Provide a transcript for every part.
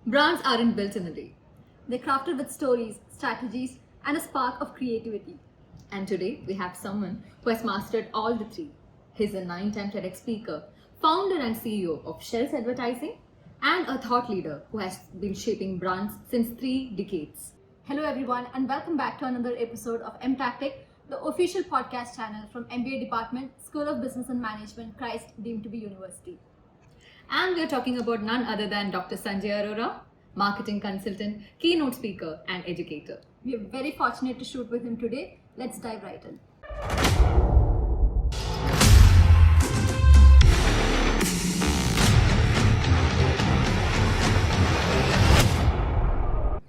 Brands aren't built in a day. They're crafted with stories, strategies, and a spark of creativity. And today we have someone who has mastered all the three. He's a 9-time TEDx speaker, founder and CEO of Shell's Advertising, and a thought leader who has been shaping brands since 3 decades. Hello, everyone, and welcome back to another episode of M Tactiq, the official podcast channel from MBA Department, School of Business and Management, Christ deemed to be University. And we're talking about none other than Dr. Sanjay Arora, marketing consultant, keynote speaker, and educator. We are very fortunate to shoot with him today. Let's dive right in.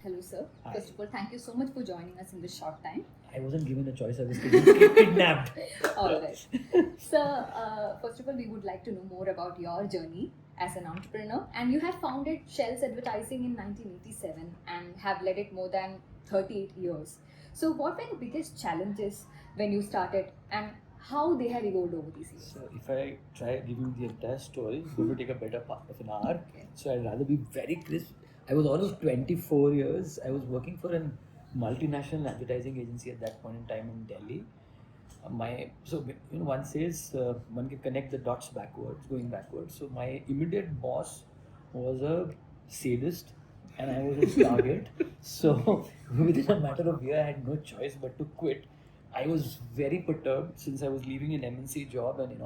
Hello, sir. Hi. First of all, thank you so much for joining us in this short time. I wasn't given a choice, I was kidnapped. All right. Sir, first of all, we would like to know more about your journey as an entrepreneur. And you have founded Shell's Advertising in 1987 and have led it more than 38 years. So, what were the biggest challenges when you started and how they have evolved over these years? So if I try giving the entire story, it's going to take a better part of an hour. Okay. So I'd rather be very crisp. I was almost 24 years. I was working for a multinational advertising agency at that point in time in Delhi. One says one can connect the dots going backwards. So my immediate boss was a sadist and I was his target. So within a matter of a year, I had no choice but to quit. I was very perturbed since I was leaving an MNC job, and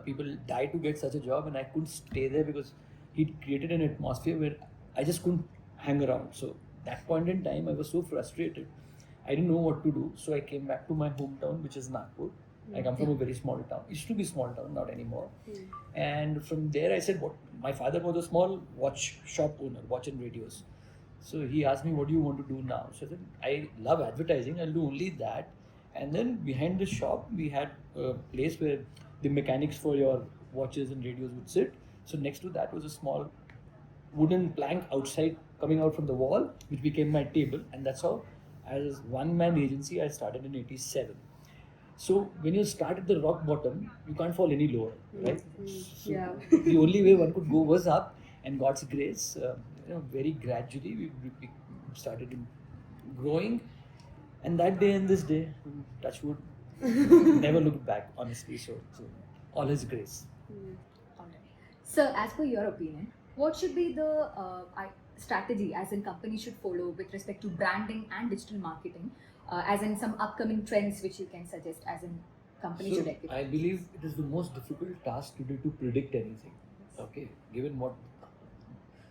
people die to get such a job, and I couldn't stay there because he created an atmosphere where I just couldn't hang around. So that point in time, I was so frustrated. I didn't know what to do. So I came back to my hometown, which is Nagpur. I come from a very small town. It used to be small town, not anymore. And from there, I said, "What?" My father was a small watch shop owner, watch and radios. So he asked me, "What do you want to do now?" So I said, "I love advertising. I'll do only that." And then behind the shop, we had a place where the mechanics for your watches and radios would sit. So next to that was a small wooden plank outside coming out from the wall, which became my table. And that's how, as one-man agency, I started in 87. So when you start at the rock bottom, you can't fall any lower, right? So Yeah. the only way one could go was up, and God's grace, very gradually we started growing. And that day and this day, touch wood, never looked back, honestly. So all His grace. Alright. So, as per your opinion, what should be the strategy as in company should follow with respect to branding and digital marketing, as in some upcoming trends which you can suggest as in company So should execute? I believe it is the most difficult task today to predict anything. Okay, given what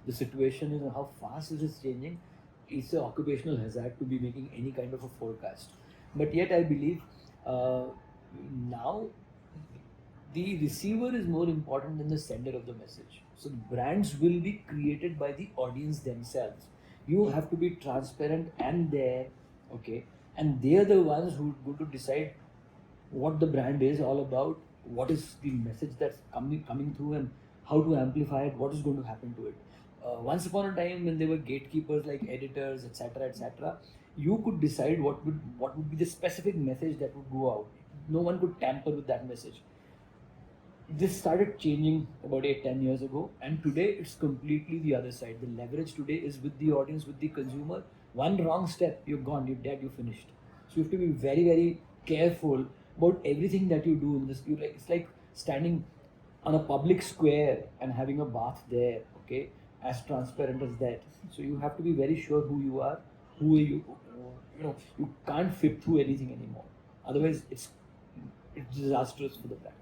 the situation is and how fast it is changing, it's an occupational hazard to be making any kind of a forecast. But yet I believe now the receiver is more important than the sender of the message. So the brands will be created by the audience themselves. You have to be transparent and there, okay, and they are the ones who are going to decide what the brand is all about, what is the message that's coming through, and how to amplify it, what is going to happen to it. Once upon a time, when there were gatekeepers like editors, etc., you could decide what would be the specific message that would go out. No one could tamper with that message. This started changing about 8-10 years ago, and today it's completely the other side. The leverage today is with the audience, with the consumer. One wrong step, you're gone, you're dead, you're finished. So you have to be very, very careful about everything that you do in this. It's like standing on a public square and having a bath there, okay, as transparent as that. So you have to be very sure who you are, who are you. You can't fit through anything anymore. Otherwise, it's disastrous for the brand.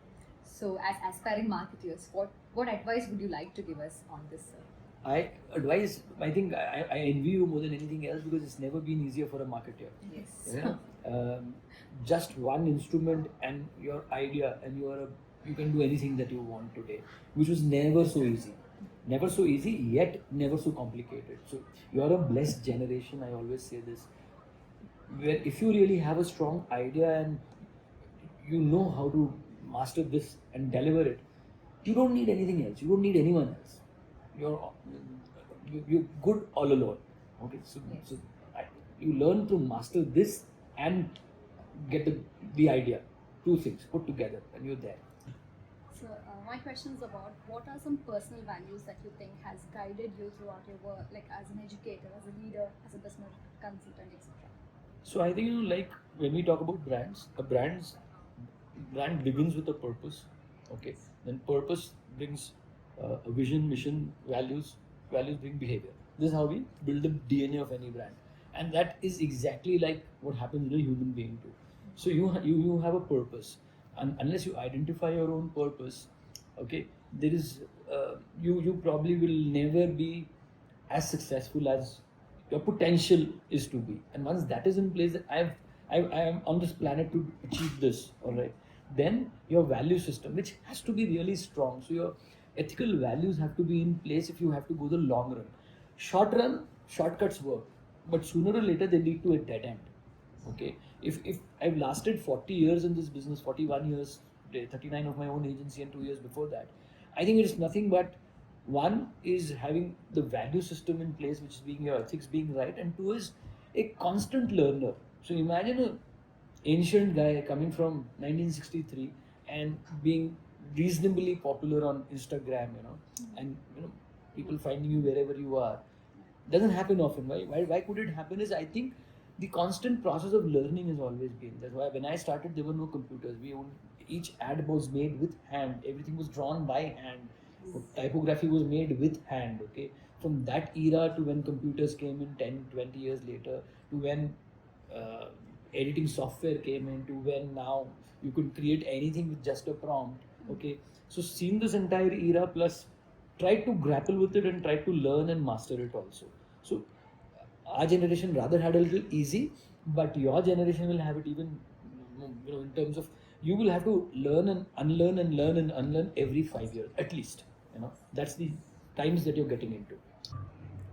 So, as aspiring marketers, what advice would you like to give us on this, sir? I think I envy you more than anything else, because it's never been easier for a marketer. Yes. Just one instrument and your idea, and you can do anything that you want today, which was never so easy. Never so easy, yet never so complicated. So you're a blessed generation, I always say this, where if you really have a strong idea and you know how to master this and deliver it, you don't need anything else. You don't need anyone else. You're good all alone. Okay, so you learn to master this and get the idea. Two things put together, and you're there. So, my question is about what are some personal values that you think has guided you throughout your work, like as an educator, as a leader, as a business consultant, etc. So I think, like when we talk about brands, brand begins with a purpose. Okay, then purpose brings a vision, mission, values. Values bring behavior. This is how we build the DNA of any brand, and that is exactly like what happens in a human being too. So you have a purpose, and unless you identify your own purpose, okay, there is you probably will never be as successful as your potential is to be. And once that is in place, that I am on this planet to achieve this, all right, then your value system, which has to be really strong. So your ethical values have to be in place if you have to go the long run. Short run, shortcuts work, but sooner or later they lead to a dead end. Okay, if I've lasted 40 years in this business, 41 years, 39 of my own agency, and 2 years before that, I think it's nothing but one is having the value system in place, which is being your ethics being right, and two is a constant learner. So imagine a ancient guy coming from 1963 and being reasonably popular on Instagram, and people finding you wherever you are. Doesn't happen often. Why could it happen? Is, I think, the constant process of learning has always been. That's why when I started, there were no computers. Each ad was made with hand. Everything was drawn by hand. Typography was made with hand. Okay, from that era to when computers came in 10, 20 years later, to when uh, editing software came in, to when now you could create anything with just a prompt. Okay, so seen this entire era, plus tried to grapple with it and tried to learn and master it also. So our generation rather had a little easy, but your generation will have it even, in terms of you will have to learn and unlearn and learn and unlearn every 5 years at least. That's the times that you're getting into.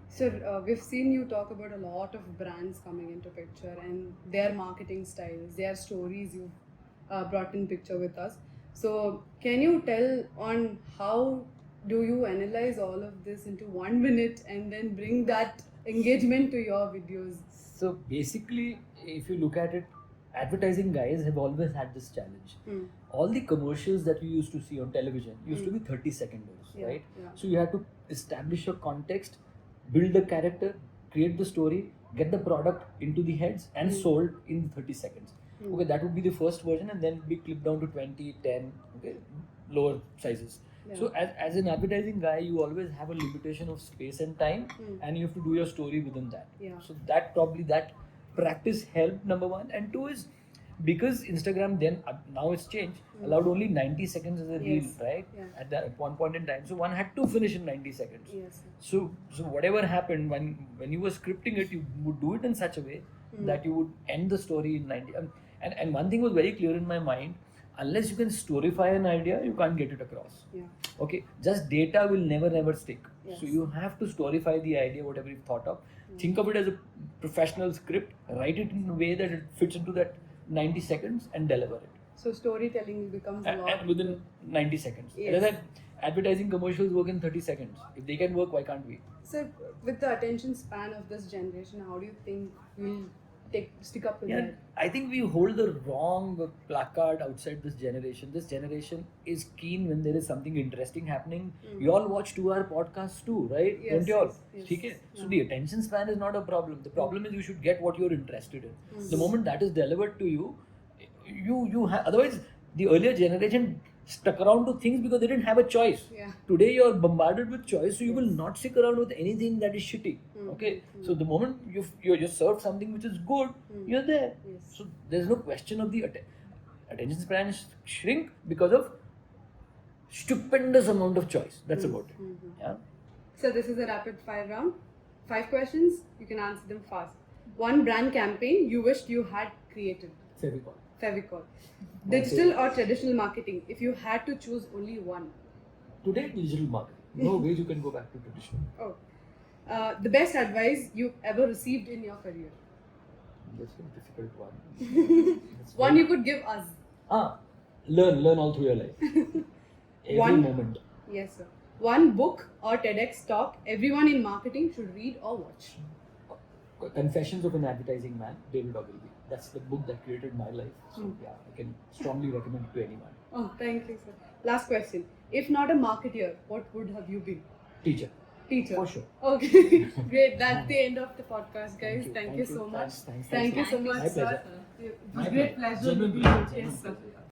So we've seen you talk about a lot of brands coming into picture and their marketing styles, their stories you've brought in picture with us. So can you tell on how do you analyze all of this into 1 minute and then bring that engagement to your videos? So basically, if you look at it, advertising guys have always had this challenge. All the commercials that you used to see on television used to be 30-second videos, right? Yeah. So you have to establish your context, build the character, create the story, get the product into the heads and sold in 30 seconds. Okay, that would be the first version, and then be clipped down to 20, 10, okay, lower sizes. Yeah. So as an advertising guy, you always have a limitation of space and time, and you have to do your story within that. Yeah. So that practice helped, number one. And two is because Instagram then, now it's changed, allowed only 90 seconds as a reel, Yes. right? Yeah. At one point in time. So one had to finish in 90 seconds. Yes. So whatever happened when you were scripting it, you would do it in such a way that you would end the story in 90. And one thing was very clear in my mind: unless you can storyfy an idea, you can't get it across. Yeah. Okay, just data will never stick. Yes. So you have to storyfy the idea, whatever you've thought of. Think of it as a professional script, write it in a way that it fits into that 90 seconds and deliver it. So storytelling becomes a lot. And within 90 seconds. Yes. Rather than advertising commercials work in 30 seconds. If they can work, why can't we? So with the attention span of this generation, how do you think we'll stick up with Yeah, that? I think we hold the wrong placard outside this generation. This generation is keen when there is something interesting happening. You all watch 2-hour podcasts too, right? Yes, Don't you all? yes, Okay? yes. So the attention span is not a problem. The problem is you should get what you're interested in. The moment that is delivered to you, you have. Otherwise, the earlier generation stuck around to things because they didn't have a choice. Yeah. Today you're bombarded with choice, so you will not stick around with anything that is shitty. Okay, so the moment you're served something which is good, you're there. Yes. So there's no question of the attention span shrink because of stupendous amount of choice. That's about it. Yeah. So this is a rapid fire round. 5 questions, you can answer them fast. One brand campaign you wished you had created. Fevicol. Fevicol. Digital or traditional marketing, if you had to choose only one. Today, digital marketing. No ways you can go back to traditional. Oh. The best advice you've ever received in your career. That's a difficult one. One you could give us. Learn all through your life. Every One- moment. Yes, sir. One book or TEDx talk everyone in marketing should read or watch. Confessions of an Advertising Man, David Ogilvy. that's the book that created my life. So yeah, I can strongly recommend it to anyone. Oh, thank you, sir. Last question. If not a marketeer, what would have you been? Teacher, Teacher. for sure. Okay, great. That's the end of the podcast, guys. Thank you so much. Thanks Thank you so my much, sir. pleasure. It was My a great pleasure. pleasure Genuine meeting you. pleasure. Yes, sir. Genuine pleasure.